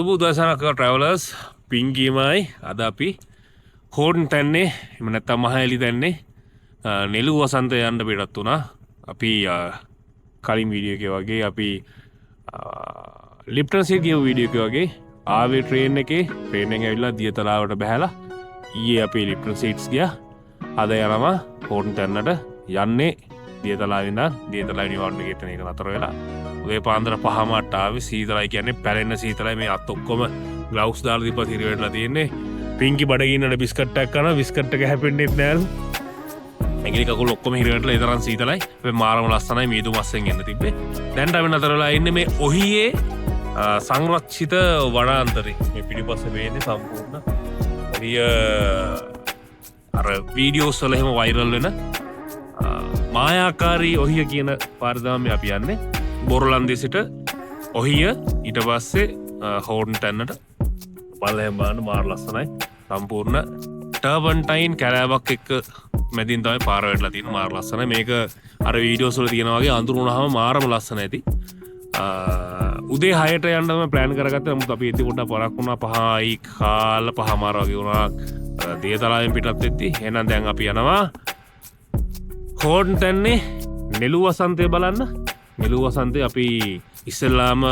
සුබ උදෑසනක් ට්‍රැවලර්ස් පින්ගීමයි අද අපි හෝඩන් තැන්නේ එම නැත්තම් මහඇලි තැන්නේ නෙළු වසන්ත යන්න පිටත් වුණා අපි කලින් වීඩියෝ එක වගේ අපි ලිප්ටන් සීට් ගිය වීඩියෝ එක වගේ ආවේ ට්‍රේන් එකේ ට්‍රේන් එක ඇවිල්ලා දියතලාවට බහැලා ඊයේ අපි ලිප්ටන් සීට්ස් ගියා අද යනවා හෝඩන් තැන්නට යන්නේ දියතලාවෙන් ඉඳන් දියතලාවේ නිවාඩු ගේට් එක නතර වෙලා උදේ පාන්දර 5:00ට ආවේ සීතලයි කියන්නේ පැලෙන්න සීතලයි මේ අත් ඔක්කොම ග්ලව්ස් දාලා දීපත් හිර වෙట్లా තියෙන්නේ පින්කි බඩගින්නට බිස්කට් එකක් කරනවා බිස්කට් එක හැපෙන්නෙත් නෑලු ඇඟිලි කකුල් ඔක්කොම හිර වෙట్లా ඒ තරම් සීතලයි මේ මාරම ලස්සනයි මීදු මස්සෙන් එන්න තිබ්බේ දැන් අපි නතර වෙලා ඉන්නේ මේ ඔහියේ සංරක්ෂිත වනාන්තරේ මේ පිටිපස්සේ මේන්නේ සම්පූර්ණ ඔහිය අර වීඩියෝස් වල එහෙම වයිරල් වෙන මායාකාරී ඔහිය කියන පාරදාමේ අපි යන්නේ බොරලන්දේ සිට ඔහිය ඊට පස්සේ හෝඩන් තැන්නට බලයෙන් බලන්න මාර ලස්සනයි සම්පූර්ණ ටර්බන්ටයින් කැලෑවක් එක්ක මැදින් තමයි පාර වැටලා තියෙන මාර ලස්සනයි මේක අර වීඩියෝස් වල තියෙන වගේ අඳුර වුණාම මාරම ලස්සන ඇති උදේ 6ට යන්න තමයි ප්ලෑන් කරගත්තේ නමුත් අපි එද්දි පොඩ්ඩක් පරක් වුණා 5යි කාල 5:00 වගේ වුණා දියතලාවෙන් පිටත් වෙද්දි එහෙනම් දැන් අපි යනවා හෝඩන් තැන්නේ නෙළු වසන්තය බලන්න නෙළු වසන්තේ අපි ඉස්සෙල්ලාම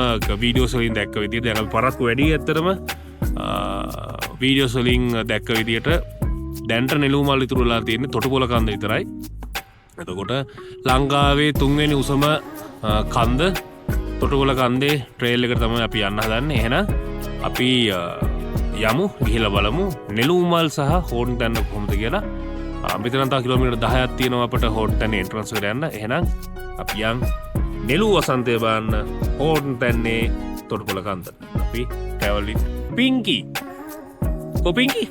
වීඩියෝස් වලින් දැක්ක විදිහට දැන් අපි පරක්කු වැඩි ඇත්තටම වීඩියෝස් වලින් දැක්ක විදිහට දැන්ට නෙළු මල් ඉතුරු වෙලා තියෙන්නේ තොටුපොළ කන්ද විතරයි. එතකොට ලංකාවේ 3 වෙනි උසම කන්ද තොටුපොළ කන්දේ ට්‍රේල් එකට තමයි අපි යන්න හදන්නේ. එහෙනම් අපි යමු ගිහිල්ලා බලමු නෙළු මල් සහ හෝඩන් තැන්න කොහොමද කියලා. මෙතන තව කිලෝමීටර් 10ක් තියෙනවා අපට හෝඩන් තැන්නේ එන්ට්‍රන්ස් එකට යන්න. එහෙනම් අපි යන් නෙළු වසන්තය බලන්න හෝඩන් තැන්නේ තොටුපොළ කන්ද. අපි ට්‍රැවල් විත් පින්කි. පින්කි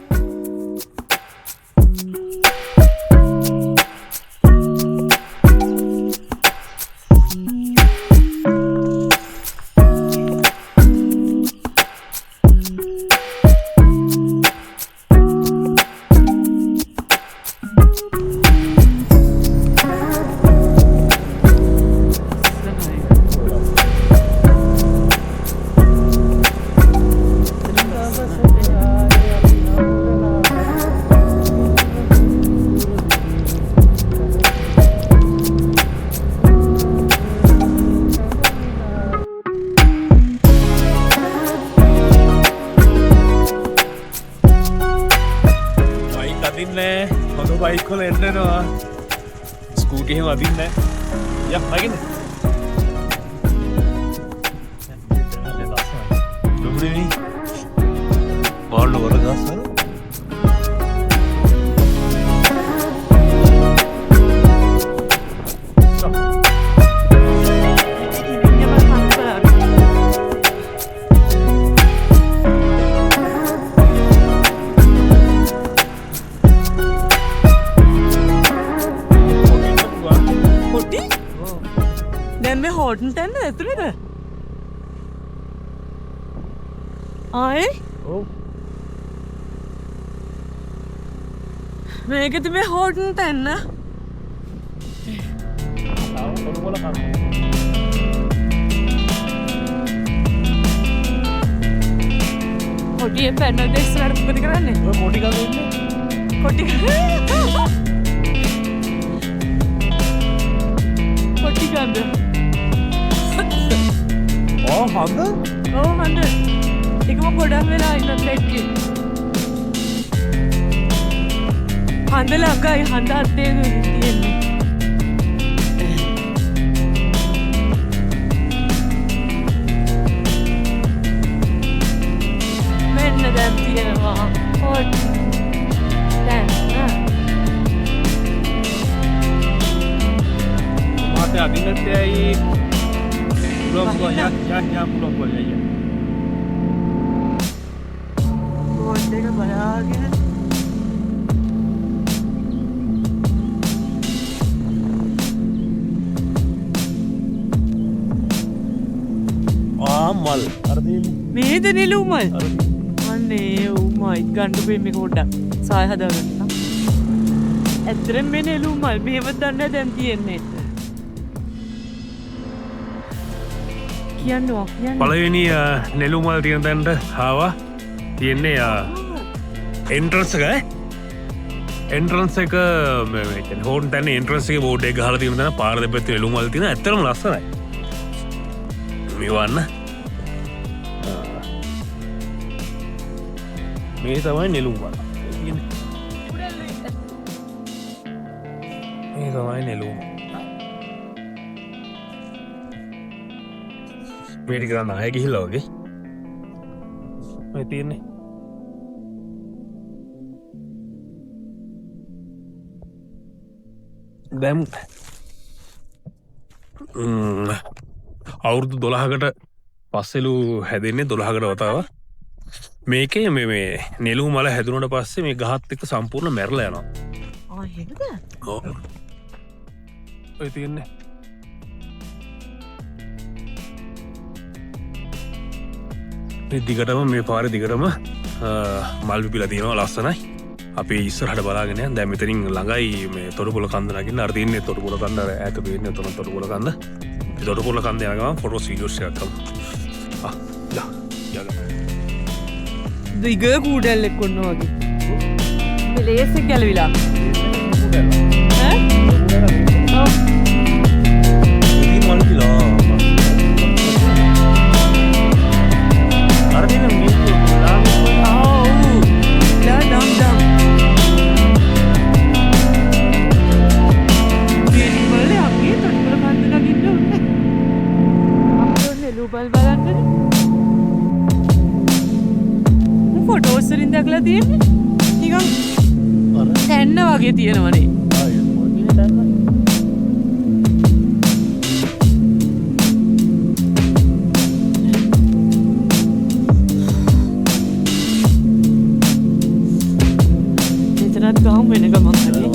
හොඳ බයික් වල එන්නනවා ස්කූටි එහෙම අදින්නේ යක් නගින්න දුබුනේ බෝල් වල ගාස් වල හෝඩන් තැන්න ඇතුළේද? ආයේ? ඔව්. මේකද මේ හෝඩන් තැන්න? ආව පොළ කන්න. කොටියෙන් පැනලා දෙස්සලට මොකද කරන්නේ? ඔය කොටි ගාලා ඉන්නේ. කොටි ගාලා හඳ? ඔව් හඳ. ඒකම ගොඩක් වෙලා ඉන්න දෙක්කේ. හඳ ළඟයි හඳ අතේ තියෙන්නේ. මෙන්න දැන් තියෙනවා. හොට්. දැන් මාතේ අදින්නත් ඇයි Belum gua ya belum gua ya. Bonde ka bayagin. Mal. Ardi. Me de nilu mal. Anne oh my gandu pe me koda. Saay hadaganna. ඇතරම් මේ නිලු මල් මෙහෙම දන්න දැන් තියෙන්නේ. කියන්න පළවෙනි නෙළුමල් තියෙන තැන්ට ආවා. තියෙන්නේ එන්ට්‍රන්ස් එක එන්ට්‍රන්ස් එක හෝන් තැන එන්ට්‍රන්ස් එක බෝඩ් එක ගහලා තියෙන තැන පාර දෙපැත්තේ නෙළුමල් තියෙන ඇත්තටම ලස්සනයි. මේවන්න මේ තමයි නෙළුමල්. මේ තමයි නෙළුමල්. මේ ටික ගන්න ආයෙ ගිහිල්ලා වගේ. මේ තියෙන්නේ දැම් අවුරුදු 12කට පස්සෙලු හැදෙන්නේ 12කට වතාව. මේකේ මේ නෙළුම් මල හැදුනට පස්සේ මේ ගහත් එක්ක සම්පූර්ණ මැරලා යනවා. ඔව්. ඔය තියෙන්නේ මේ දිගටම මේ පාරේ දිගටම මල් පිපිලා තියෙනවා ලස්සනයි. අපි ඉස්සරහට බලාගෙන යන්න. දැන් මෙතනින් ළඟයි මේ තොටුපොළ කන්ද නගින්න. අර තියෙන්නේ තොටුපොළ කන්ද ඈත පේන්නේ තොටුපොළ කන්ද. ඒ තොටුපොළ කන්ද යන ගමන් ෆොටෝස් වීඩියෝස් එකක් කරමු. දිග කූඩැල්ලෙක් කොන්නවා වගේ. ලේස් එක ගැලවිලා. ෆොටෝස්වලින් දැකලා තියෙන්නේ නිකන් තැන්න වගේ තියෙනවනේ. මෙතනත් ගහමු වෙන ගමන් හරි.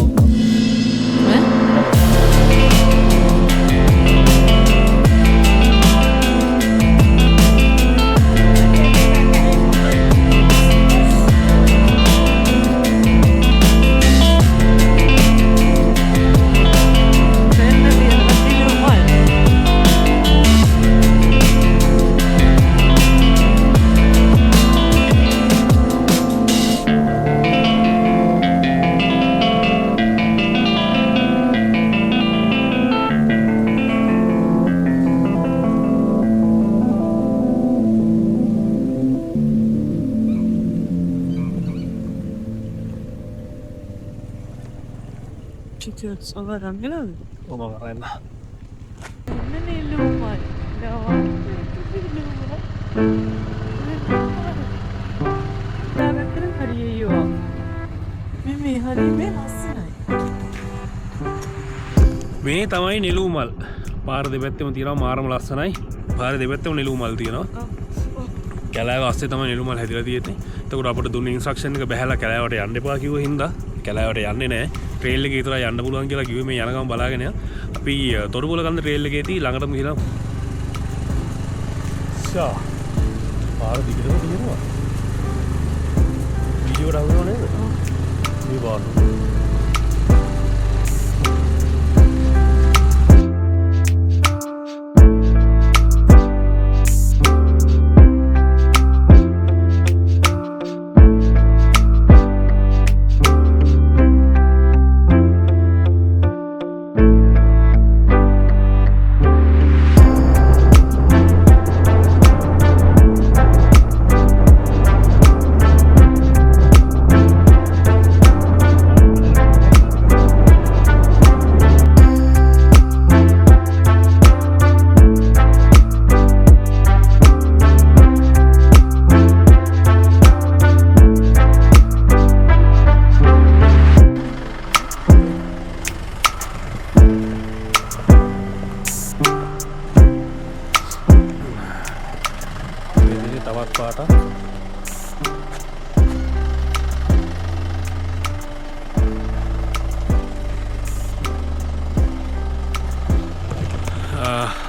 Sono rangelato. Oh, Marella. Non è l'uomo. මේ තමයි නෙළුමල්. පාර දෙපැත්තෙම තියෙනවා මාරම ලස්සනයි. පාර දෙපැත්තෙම නෙළුමල් තියෙනවා. කැලෑව අස්සේ තමයි නෙළුමල් හැදිලා තියෙන්නේ. එතකොට අපිට දුන්න ඉන්ස්ට්‍රක්ෂන් එක බහැලා කැලෑවට යන්න එපා කිව්ව හින්දා කැලෑවට යන්නේ නැහැ. ට්‍රේල් එකේ විතරයි යන්න පුළුවන් කියලා කිව්වේ. මේ යන ගමන් බලාගෙන යන්න. අපි තොටුපොළ කන්ද ට්‍රේල් එකේදී ළඟටම ගිහලා ෂා පාර දිගටම තියෙනවා. වීඩියෝ ඩවුන්ලෝඩ් නේද? මේ බලන්න. තවත් පාට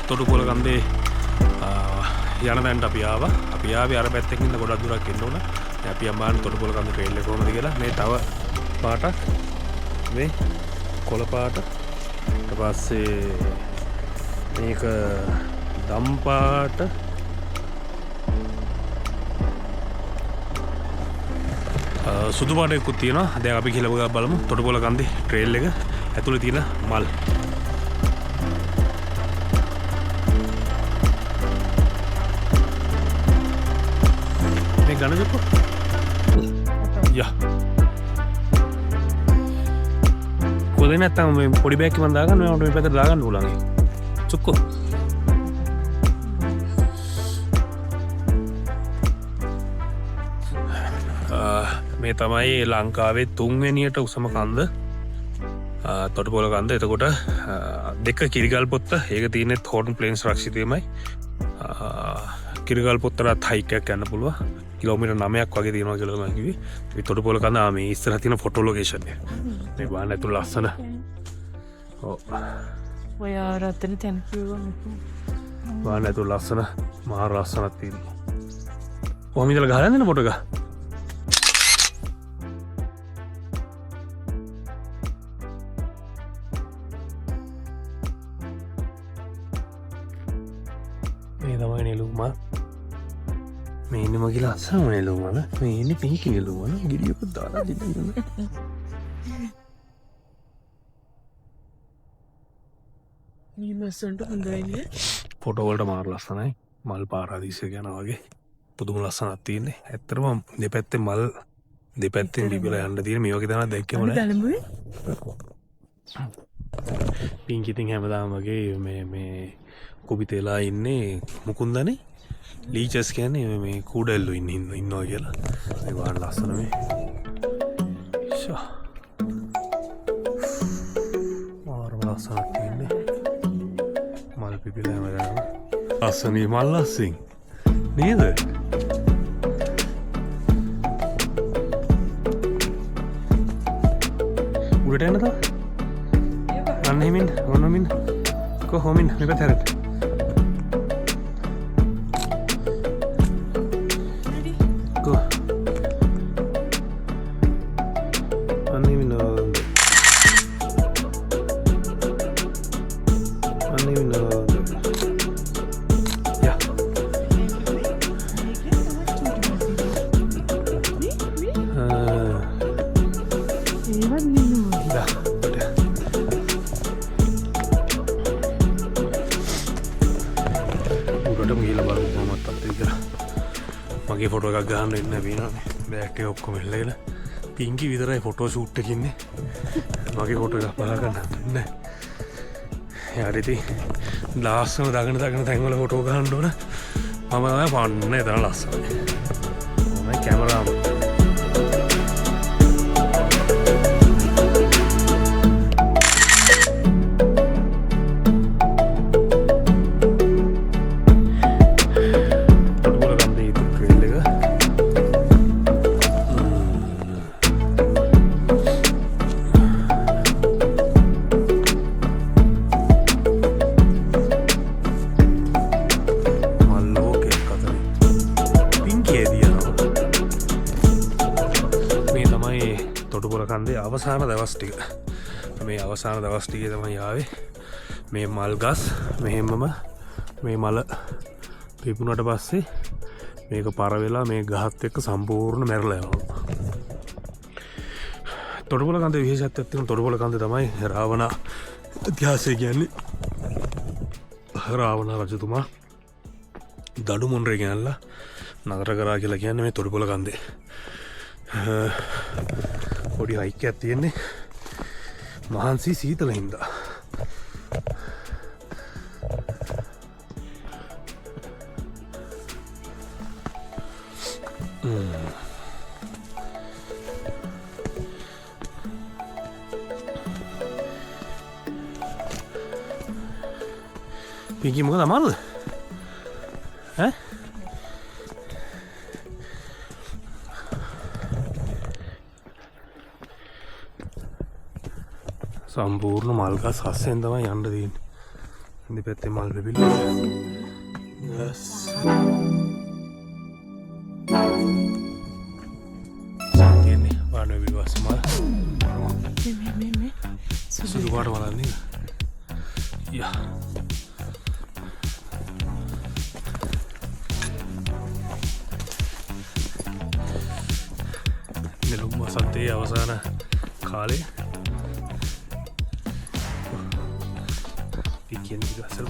තොටුපොළ කන්දේ යන තැනට අපි ආවා. අපි ආවේ අර පැත්තකින් ඉන්න ගොඩක් දුරක් එන්න ඕන. දැන් අපි යම්මාන තොටුපොළ කන්ද ට්‍රේල් එක කොහමද කියලා. මේ තව පාටක් මේ කොළ පාට. ඊට පස්සේ මේක ගම්පාට සුදු පාටයකුත් තියෙනවා. දැන් අපි කියලා බලමු තොටුපොළ කන්දේ ට්‍රේල් එක ඇතුලේ තියෙන මල්. මේ ගණජප්පු යා කොහෙද නැත්තම් මේ පොඩි බෑග් එක මන් දාගන්න මම මේ පැත්තට දාගන්න පුළුවන්. චුක්කෝ මේ තමයි ලංකාවේ 3 වෙනියට උසම කන්ද තොටුපොළ කන්ද. එතකොට දෙක කිරිගල් පොත්ත ඒක තියෙන්නේ හෝර්න් ප්ලේන්ස් රක්ෂිතයමයි. කිරිගල් පොත්තට හයික් එකක් යන්න පුළුවන්. කිලෝමීටර් 9ක් වගේ තියෙනවා කියලා මම කිව්වේ. මේ තොටුපොළ කන්ද මේ ඉස්සරහ තියෙන ෆොටෝ ලොකේෂන් එක. මේ බලන්න ඇතුළ ලස්සන. ඔව්. ඔය රතන තැන්ක් යූ. බලන්න ඇතුළ ලස්සන මහා ලස්සනක් තියෙනවා. කොහොම ඉඳලා ගහලා යන්නේ ෆොටෝ එක? මේ තමයි නෙළුමල්. මේ ඉන්නේ මගේ ලස්සනම නෙළුමල්. මේ ඉන්නේ පිංකි නෙළුමල්. ගිරියක දාලා දින්න. මේ මස්සන්ට හොඳයිනේ. ෆොටෝ වලට මාර ලස්සනයි. මල් පාරාදීසයක යනවා වගේ. පුදුම ලස්සනක් තියෙන්නේ. ඇත්තටම දෙපැත්තේ මල් දෙපැත්තෙන් බිබිලා යන්න තියෙන මේ වගේ තමයි දැක්කේ මොනේ. පිංකි ඉතින් හැමදාම වගේ මේ කුබිතේලා ඉන්නේ මුකුන්දනේ ලීචස් කියන්නේ මේ කූඩල්ලු ඉන්නවා කියලා. මේ වාන් ලස්සන මේ. ෂා. මාරම ලස්සනක් තියෙන්නේ. මල් පිපිලා හැමදාම. ලස්සනයි මල් ලස්සින්. නේද? උඩට යන්න තව. අන්න හිමින් ඔන්නමින් කොහොමින් මේ පැත්තට. මගේ ෆොටෝ එකක් ගහන්න එන්න බීනනේ බෑග් එක ඔක්කොම එල්ලගෙන පිංකි විතරයි ෆොටෝ ෂූට් එකේ ඉන්නේ. මගේ ෆොටෝ එකක් බලා ගන්න නෑ. යාර ඉතින් ලාස්සම දාගෙන තැන් වල ෆොටෝ ගහන්න ඕන. මම තමයි පන්නේ එතන ලස්සනයි. මම කැමරාම කන්දේ අවසාන දවස් ටික. මේ අවසාන දවස් ටිකේ තමයි ආවේ. මේ මල් ගස් මෙහෙමම මේ මල පිපුණට පස්සේ මේක පර වෙලා මේ ගහත් එක්ක සම්පූර්ණ මැරලා යනවා. තොටුපොළ කන්දේ විශේෂත්වයක් තියෙන තොටුපොළ කන්දේ තමයි රාවණ ඉතිහාසය කියන්නේ. රාවණ රජතුමා දඩු මොණරේ ගෙනල්ලා නතර කරා කියලා කියන්නේ මේ තොටුපොළ කන්දේ. පොඩි හයික් එකක් තියෙන්නේ මහන්සි සීතල හින්දා. පිංකි මොකද අමාරුද? ඈ සම්පූර්ණ මල් ගස් හස්සෙන් තමයි යන්න තියෙන්නේ. දෙපැත්තේ මල් පිපිලා. yes. තියෙන්නේ වානේ විවාස මල්. මේ සුදු පාට මලන්නේ. යා. වසන්තයේ අවසාන කාලේ පිකියන ගසල්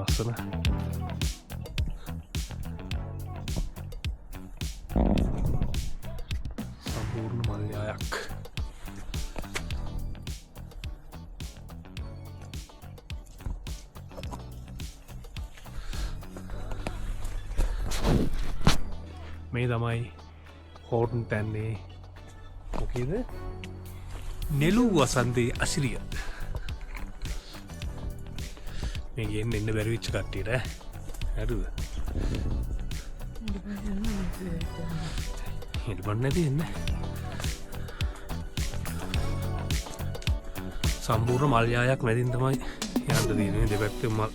ලස්සන සම්පූර්ණ මල්යායක් මේ තමයි හෝර්න් තැන්නේ මොකීද නෙළු වසන්තයේ අසිරිය මේ ගෙන් එන්න බැරිවිච්ච කට්ටියට ඇරුද හිටපන්න නැති එන්න සම්පූර්ණ මල්යායක් මැදින් තමයි යන්න දීනේ දෙපැත්තෙන් මල්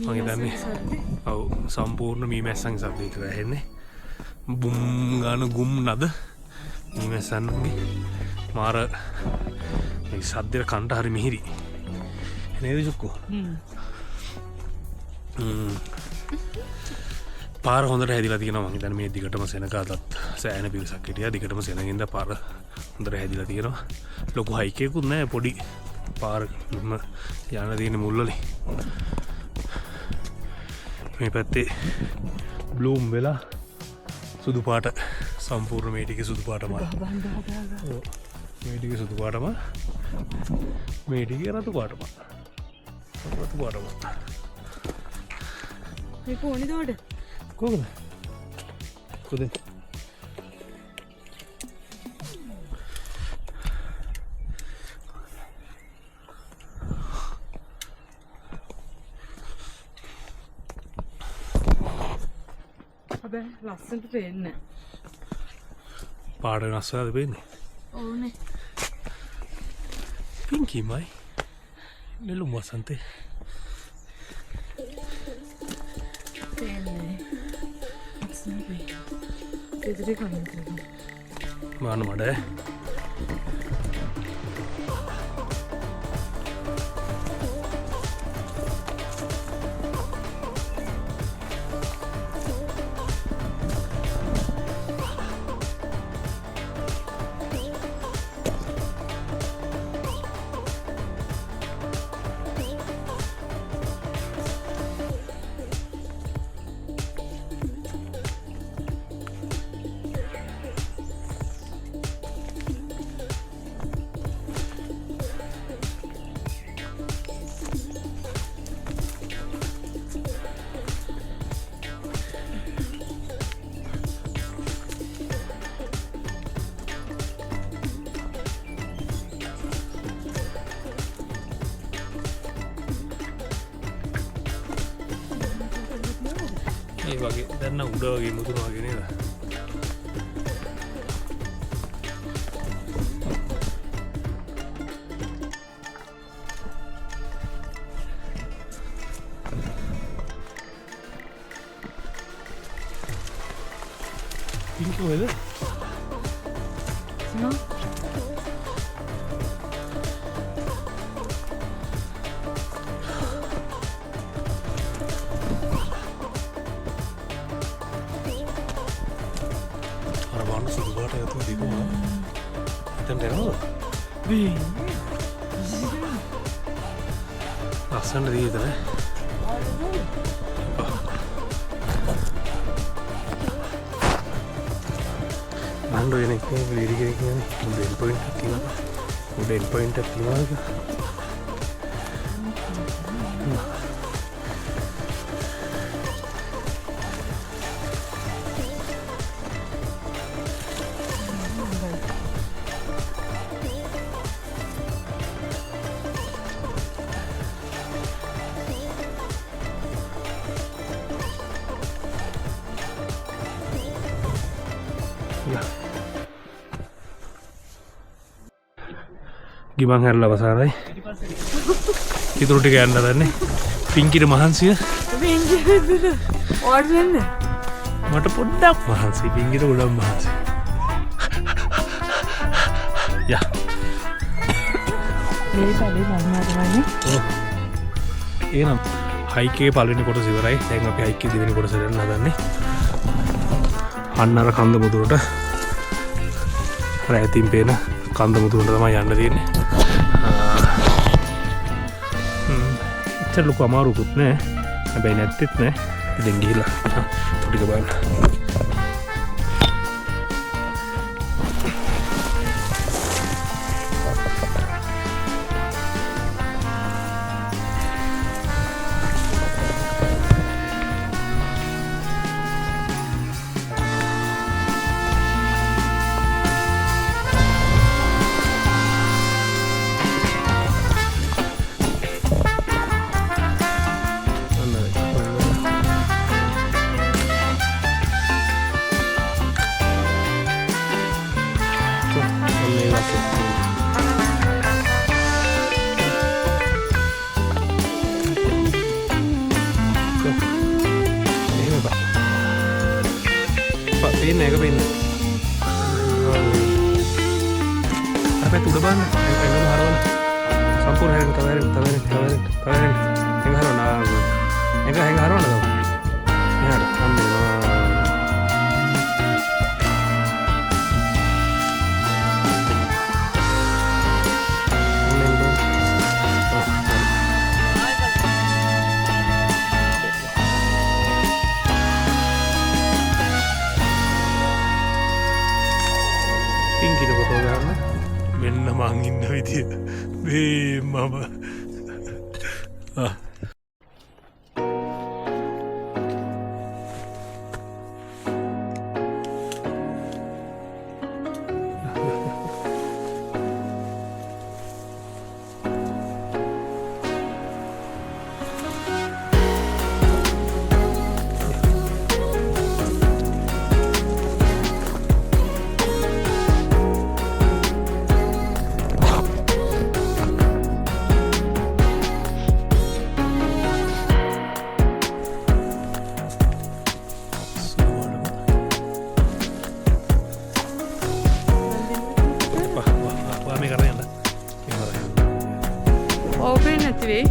මගේ දන්නේ ඔව් සම්පූර්ණ මීමැස්සන් සද්දේ විතර ඇහෙන්නේ බුම් ගාන ගුම් නද මීමැස්සන්ගේ මාර මේ සද්දේ කන්ට හරි මිහිරි නේද චුක්කෝ පාර හොඳට හැදිලා තියෙනවා මං හිතන්නේ මේ දිගටම සෙනගාටත් සෑහෙන පිරිසක් හිටියා දිගටම සෙනගින්ද පාර හොඳට හැදිලා තියෙනවා ලොකු හයික් එකකුත් නැහැ පොඩි පාර යන තියෙන මුල්වලේ මේ පැත්තේ බ්ලූම් වෙලා සුදු පාට සම්පූර්ණ මේ ටික සුදු පාටම මේ ටික සුදු පාටම මේ ටික රතු පාටම මේ පොණි දෝඩ කොහොමද කොහෙද හැබැයි ලස්සනට පේන්නේ පාඩ නස්සාද පේන්නේ ඕනේ පින්කිමයි නෙළුම් වසන්තේ පේන්නේ ලස්සනට ඉදිරි කන්නේ මාන මඩ ඒ වගේ දැන්න උඩ වගේ මුදුන වගේ නේද පින්කි කොහෙද ලස්සනට දීතන නන්ඩ වෙන එක විරිගෙන උඩෙන් පොයින්ට් තියෙනවා උඩෙන් පොයින්ට් එකක් තියෙනවා ගිමන් හැරලා අවසానයි. ඉතුරු ටික යන්න දන්නේ. පින්කිට මහන්සිය. මට පොඩ්ඩක් මහන්සි. පින්කිට උඩම් මහන්සි. යා. මේ පැලේ මම එහෙනම් හයිකේ පළවෙනි කොටස ඉවරයි. දැන් අපි හයිකේ දෙවෙනි කොටස යන්න හදන්නේ. අන්න අර කන්ද මුදුනට රැතින් පේන කන්ද මුදුනට තමයි යන්න තියෙන්නේ. ඉතින් ලොකු අමාරුකුත් නෑ. හැබැයි නැත්තේත් නෑ. ඉතින් ගිහිල්ලා ටික බලන්න. Pin này có pin apa itu udah ban yang haron sampur yang tawarin yang haron yang haron ada ya ada පින්කිට ෆොටෝ ගන්න මෙන්න මං ඉන්න විදිය මේ මම ඕපන් නැතිවේ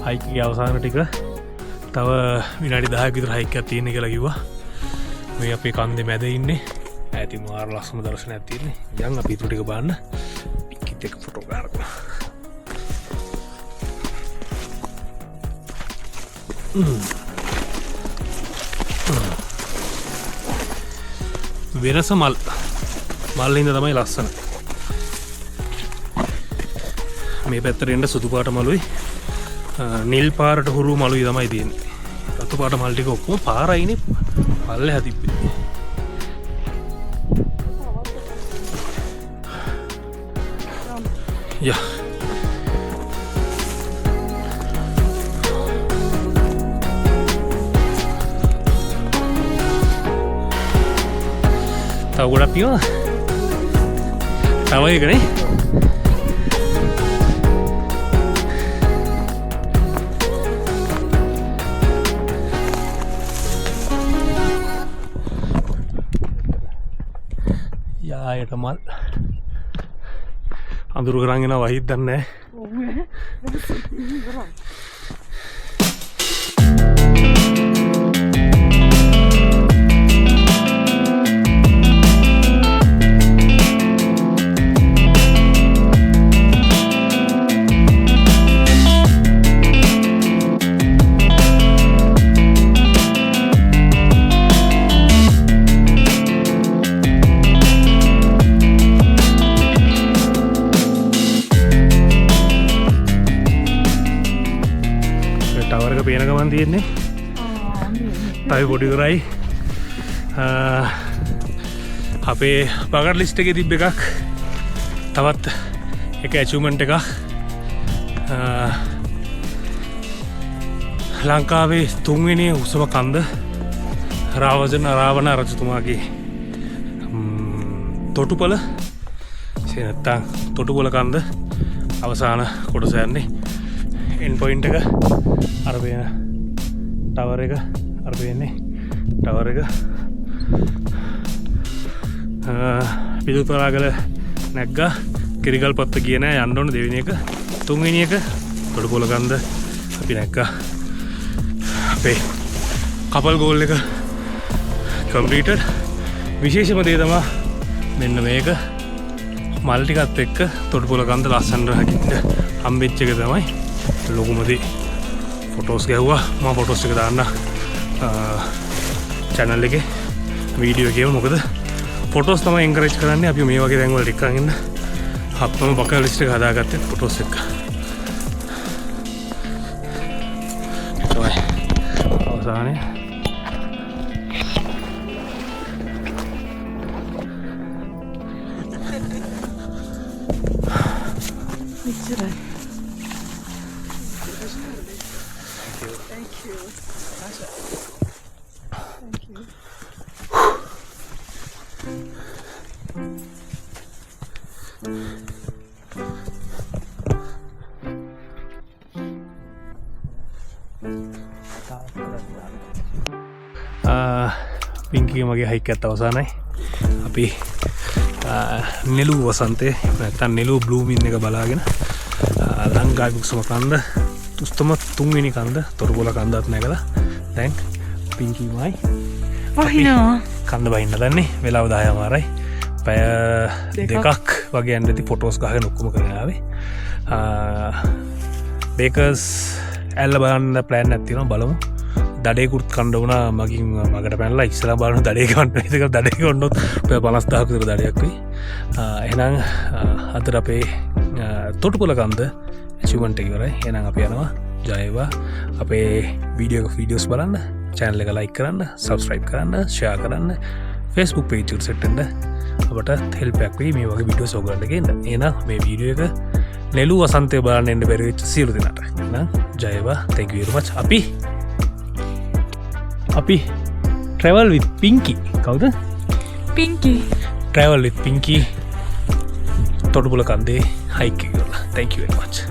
හයිකගේ අවසාන ටික තව විනාඩි 10ක විතර හයික් එකක් තියෙන කියලා කිව්වා. මේ අපේ කන්දේ මැද ඉන්නේ. ඈති මාර ලස්සන දර්ශනයක් තියෙන්නේ. දැන් අපි ඊටු ටික බලන්න පික්කිත් එක ෆොටෝ ගන්නවා. වෙනස මල් හින්දා තමයි ලස්සන. මේ පැත්තට එන්න සුදු පාට මලුයි නිල් පාරට හුරු මලුයි තමයි තියෙන්නේ. රතු පාට මල් ටික ඔක්කොම පාරයිනේ පල්ලෙහා තිබ්බේ. යා තව ගොඩක් තියෙනවා. තව එකනේ යායට මල් අඳුරු කරගෙන වහිත් දන්නේ තමන් තියෙන්නේ තයි පොඩි කරයි අපේ බගර් ලිස්ට් එකේ තිබ්බ එකක් තවත් එක ඇචීව්මන්ට් එකක් ලංකාවේ තුන්වෙනි උසම කන්ද රාවණ රජතුමාගේ තොටුපළ නැත්තම් තොටුපොළ කන්ද අවසාන කොටස යන්නේ එන් පොයින්ට් එක අර වෙන ටවර් එක අර වෙන්නේ ටවර් එක පිදුතරාගල නැග්ගා කිරිගල් පත්ත කියන යන්න ඕන දෙවෙනි එක තුන්වෙනි එක තොටුපොළ කන්ද අපි නැග්ගා අපේ කපල් ගෝල් එක කම්ප්ලීටඩ් විශේෂම දේ තමා මෙන්න මේක මල් ටිකත් එක්ක තොටුපොළ කන්ද ලස්සනට හකින්න හම්බෙච්ච එක තමයි ලොකුමදී ෆොටෝස් ගැහුවා මම ෆොටෝස් එක දාන්න channel එකේ වීඩියෝ එකේ මොකද ෆොටෝස් තමයි එන්කරේජ් කරන්නේ අපි මේ වගේ තැන් වලට එක්කන් ඉන්න අප්පම බකල් ලිස්ට් එක හදාගත්තේ ෆොටෝස් එක්ක තමයි අවසානයේ පිංකි මගේ හයික් ඇත්ත අවසානයි අපි නෙලු වසන්තේ නැත්තන් නෙලු බ්ලූමින් එක බලාගෙන ලංකාවික්ෂම කන්ද තුස්තම තුන්වෙනි කන්ද තොරපොළ කන්දත් නැකලා දැන් පිංකීමයි වහිනවා කන්ද බහින්න දන්නේ වෙලාව දායමාරයි පැය දෙකක් වගේ ඇන්ඩති ෆොටෝස් ගහ නොක්කුම කරනාවේ බේකස් ඇල්ල බලන්න ප්ලෑන් ඇතින බලමු දඩයකුත් කණ්ඩ වුණ මගින් මගට පැනලා ඉස්සලා බලනු දඩයකන්න එක දඩය ඔන්නොත් පය 50,000 විතර දඩයක් වෙයි එහෙනම් අතර අපේ තොටුපොළ කන්ද ඇචීව්මන්ට් එක ඉවරයි එහෙනම් අපි යනවා ජයවා අපේ වීඩියෝස් බලන්න channel එක like කරන්න subscribe කරන්න share කරන්න Facebook page එකට set වෙන්න අපට help එකක් වෙයි මේ වගේ වීඩියෝස් ඔයගොල්ලන්ට ගේන්න එහෙනම් මේ වීඩියෝ එක නෙළු වසන්තය බලන්න එන්න බැරි වෙච්ච සියලු දෙනාට එහෙනම් ජයවා thank you very much අපි travel with Pinky කවුද පිංකි travel with Pinky තොටුපොළ කන්දේ hike එක කරලා thank you very much